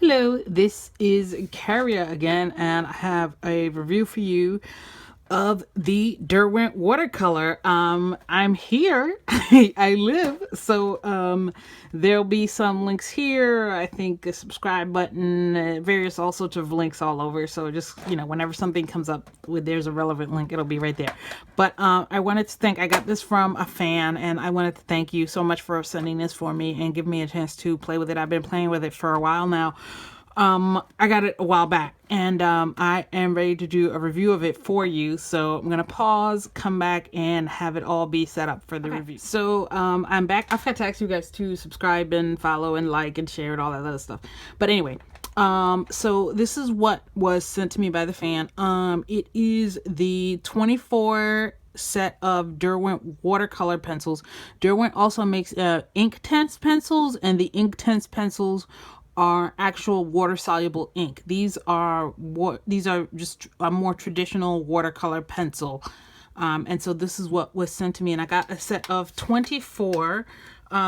Hello, this is Carria again, and I have a review for you of the Derwent Watercolor. I'm here. I live, so there'll be some links here. I think a subscribe button, various all sorts of links all over. So just, whenever something comes up with there's a relevant link, it'll be right there. But I wanted to thank, I got this from a fan, and I wanted to thank you so much for sending this for me and giving me a chance to play with it. I've been playing with it for a while now. I got it a while back, and I am ready to do a review of it for you. So I'm gonna pause, come back, and have it all be set up for the review. So I'm back. I forgot to ask you guys to subscribe and follow and like and share and all that other stuff. But anyway, so this is what was sent to me by the fan. It is the 24 set of Derwent watercolor pencils. Derwent also makes Inktense pencils, and the Inktense pencils are actual water soluble ink. These are just a more traditional watercolor pencil. And so this is what was sent to me, and I got a set of 24.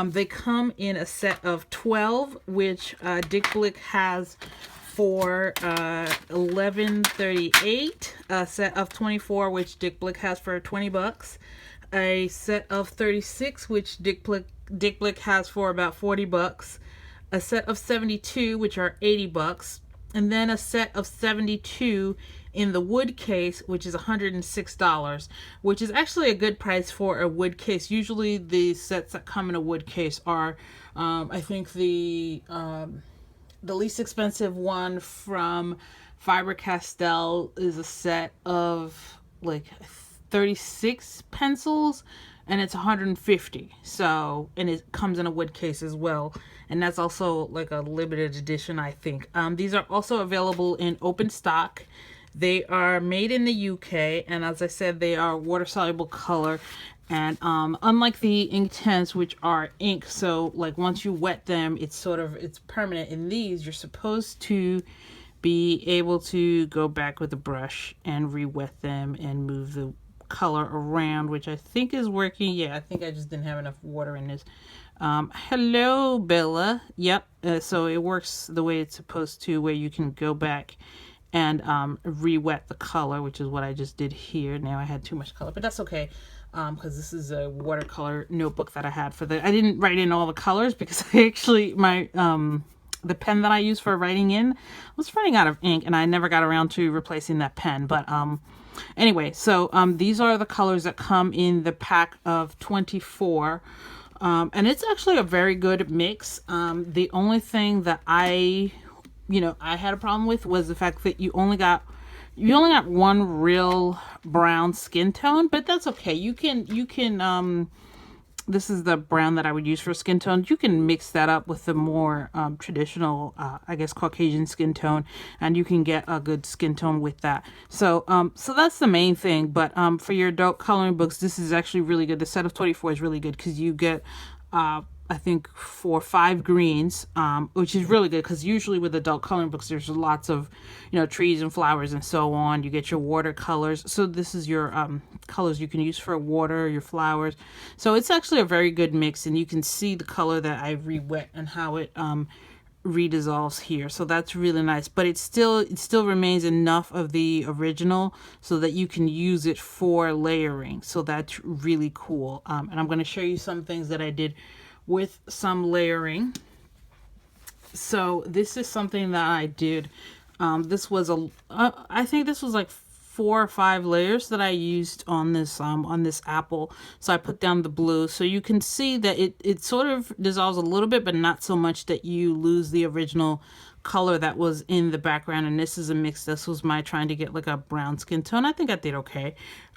They come in a set of 12, which Dick Blick has for $11.38. A set of 24, which Dick Blick has for $20. A set of 36, which Dick Blick has for about $40. A set of 72, which are $80, and then a set of 72 in the wood case, which is $106, which is actually a good price for a wood case. Usually the sets that come in a wood case are, I think the least expensive one from Faber Castell is a set of like 36 pencils, and it's $150. So, and it comes in a wood case as well, and that's also like a limited edition, I think. These are also available in open stock. They are made in the UK, and as I said, they are water soluble color. And unlike the Inktense, which are ink, so like once you wet them, it's permanent. In these, you're supposed to be able to go back with a brush and re-wet them and move the color around, which I think is working. Yeah, I think I just didn't have enough water in this. Hello, Bella. Yep. So it works the way it's supposed to, where you can go back and re-wet the color, which is what I just did here. Now I had too much color, but that's okay, because this is a watercolor notebook that I had for I didn't write in all the colors because I actually, the pen that I use for writing in was running out of ink, and I never got around to replacing that pen. But anyway, so these are the colors that come in the pack of 24. And it's actually a very good mix. The only thing that I had a problem with was the fact that you only got one real brown skin tone, but that's okay. You can this is the brown that I would use for skin tone. You can mix that up with the more traditional, I guess, Caucasian skin tone, and you can get a good skin tone with that. So so that's the main thing. But for your adult coloring books, this is actually really good. The set of 24 is really good because you get I think 4 or 5 greens, which is really good because usually with adult coloring books there's lots of trees and flowers and so on. You get your watercolors, so this is your colors you can use for water, your flowers. So it's actually a very good mix, and you can see the color that I re-wet and how it redissolves here. So that's really nice, but it still remains enough of the original so that you can use it for layering. So that's really cool. And I'm going to show you some things that I did with some layering. So this is something that I did. This was I think this was like 4 or 5 layers that I used on this apple. So I put down the blue, so you can see that it sort of dissolves a little bit, but not so much that you lose the original color that was in the background. And this is a mix. This was my trying to get like a brown skin tone. I think I did okay.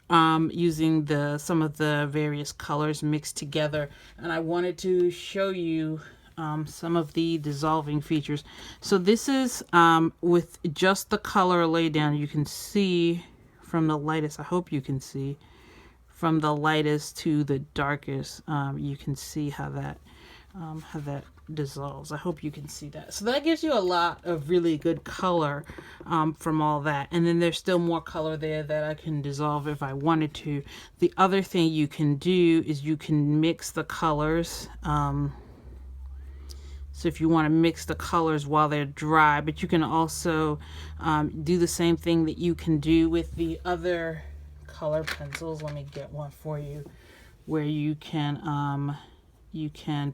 Using some of the various colors mixed together, and I wanted to show you some of the dissolving features. So this is with just the color laid down. You can see from the lightest, I hope you can see from the lightest to the darkest, you can see how that dissolves. I hope you can see that. So that gives you a lot of really good color from all that. And then there's still more color there that I can dissolve if I wanted to. The other thing you can do is you can mix the colors So if you want to mix the colors while they're dry, but you can also do the same thing that you can do with the other color pencils. Let me get one for you where you can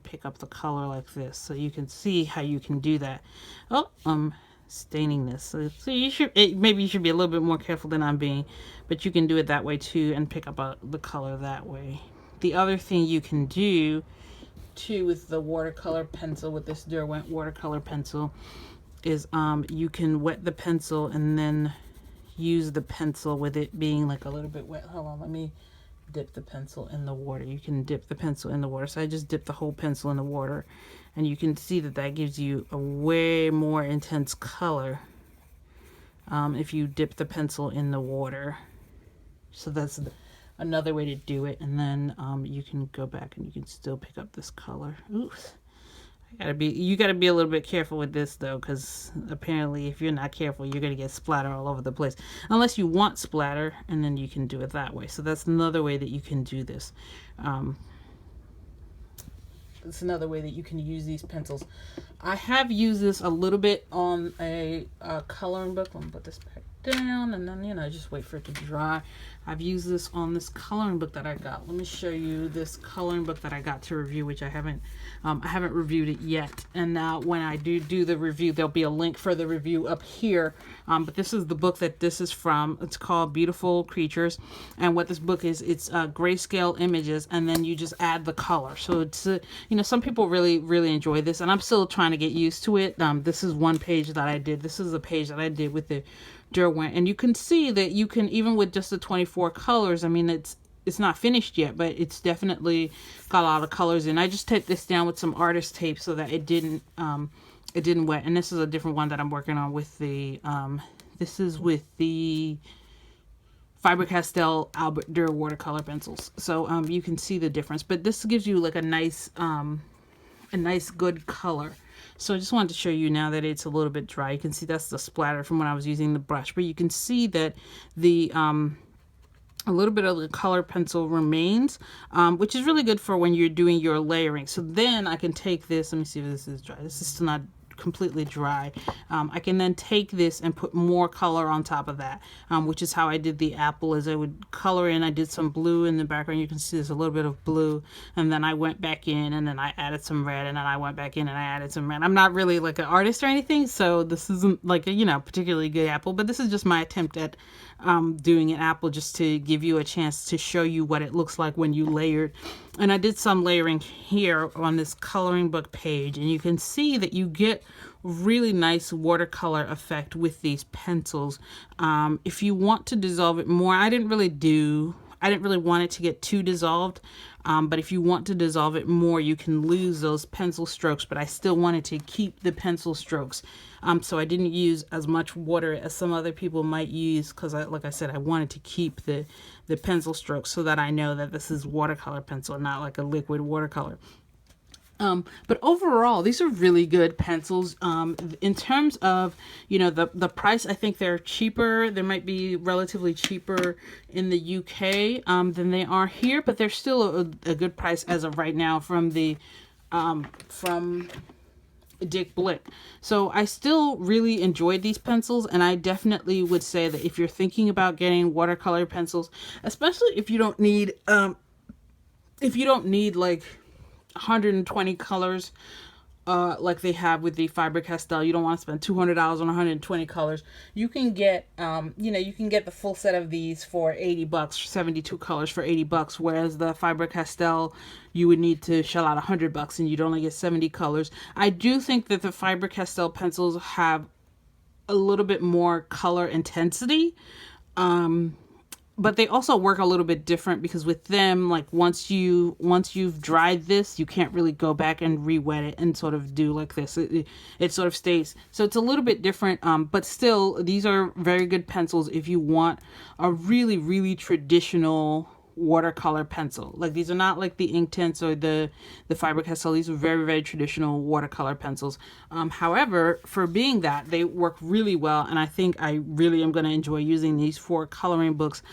pick up the color like this, so you can see how you can do that. Oh, I'm staining this, so you should maybe you should be a little bit more careful than I'm being, but you can do it that way too and pick up the color that way. The other thing you can do too with the watercolor pencil, with this Derwent watercolor pencil, is you can wet the pencil and then use the pencil with it being like a little bit wet. Hold on, let me dip the pencil in the water. You can dip the pencil in the water. So I just dipped the whole pencil in the water, and you can see that that gives you a way more intense color if you dip the pencil in the water. So that's another way to do it. And then you can go back and you can still pick up this color. Oops. You gotta be a little bit careful with this though, because apparently if you're not careful, you're gonna get splatter all over the place, unless you want splatter, and then you can do it that way. So that's another way that you can do this. It's another way that you can use these pencils. I have used this a little bit on a coloring book. Let me put this back down, and then, you know, just wait for it to dry. I've used this on this coloring book that I got. Let me show you this coloring book that I got to review, which I haven't reviewed it yet. And now when I do the review, there'll be a link for the review up here. But this is the book that this is from. It's called Beautiful Creatures. And what this book is, it's grayscale images, and then you just add the color. So it's, you know, some people really, really enjoy this, and I'm still trying to get used to it. This is one page that I did. This is a page that I did with the Derwent, and you can see that you can, even with just the 24 colors, I mean, it's not finished yet, but it's definitely got a lot of colors in. I just taped this down with some artist tape so that it didn't wet. And this is a different one that I'm working on with the this is with the Faber Castell watercolor pencils. So you can see the difference, but this gives you like a nice good color. So I just wanted to show you now that it's a little bit dry. You can see that's the splatter from when I was using the brush, but you can see that the a little bit of the color pencil remains, which is really good for when you're doing your layering. So then I can take this, let me see if this is dry. This is still not completely dry. I can then take this and put more color on top of that, which is how I did the apple. As I would color in, I did some blue in the background. You can see there's a little bit of blue, and then I went back in and then I added some red, and then I went back in and I added some red. I'm not really like an artist or anything, so this isn't like a, you know, particularly good apple, but this is just my attempt at doing an apple, just to give you a chance to show you what it looks like when you layered. And I did some layering here on this coloring book page, and you can see that you get really nice watercolor effect with these pencils. If you want to dissolve it more, I didn't really want it to get too dissolved, but if you want to dissolve it more, you can lose those pencil strokes, but I still wanted to keep the pencil strokes. So I didn't use as much water as some other people might use, because like I said, I wanted to keep the pencil strokes so that I know that this is watercolor pencil, not like a liquid watercolor. But overall, these are really good pencils. In terms of, you know, the price, I think they're cheaper. They might be relatively cheaper in the UK than they are here, but they're still a good price as of right now from the from Dick Blick. So I still really enjoyed these pencils, and I definitely would say that if you're thinking about getting watercolor pencils, especially if you don't need like 120 colors like they have with the Faber Castell, you don't want to spend $200 on 120 colors. You can get you know, you can get the full set of these for $80, 72 colors for $80, whereas the Faber Castell, you would need to shell out $100 and you'd only get 70 colors. I do think that the Faber Castell pencils have a little bit more color intensity, but they also work a little bit different, because with them, like once you've dried this, you can't really go back and re-wet it and sort of do like this. It sort of stays. So it's a little bit different, but still, these are very good pencils if you want a really, really traditional watercolor pencil. Like, these are not like the Inktense or the Faber Castell. These are very, very traditional watercolor pencils. However, for being that, they work really well, and I think I really am going to enjoy using these for coloring books,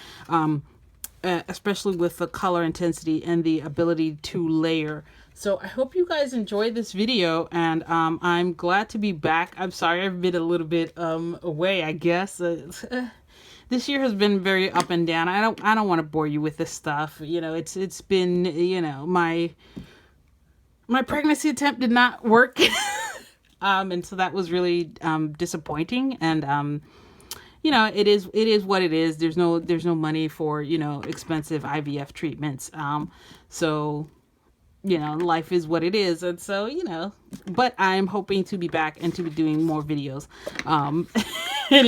especially with the color intensity and the ability to layer. So I hope you guys enjoyed this video, and I'm glad to be back. I'm sorry I've been a little bit away, I guess. This year has been very up and down. I don't want to bore you with this stuff. You know, it's been, you know, my pregnancy attempt did not work. And so that was really disappointing, and you know, it is what it is. There's no money for, you know, expensive IVF treatments. So, you know, life is what it is. And so, you know, but I'm hoping to be back and to be doing more videos. And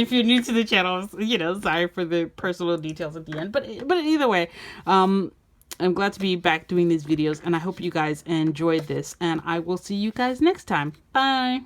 if you're new to the channel, you know, sorry for the personal details at the end, but either way, I'm glad to be back doing these videos, and I hope you guys enjoyed this, and I will see you guys next time. Bye.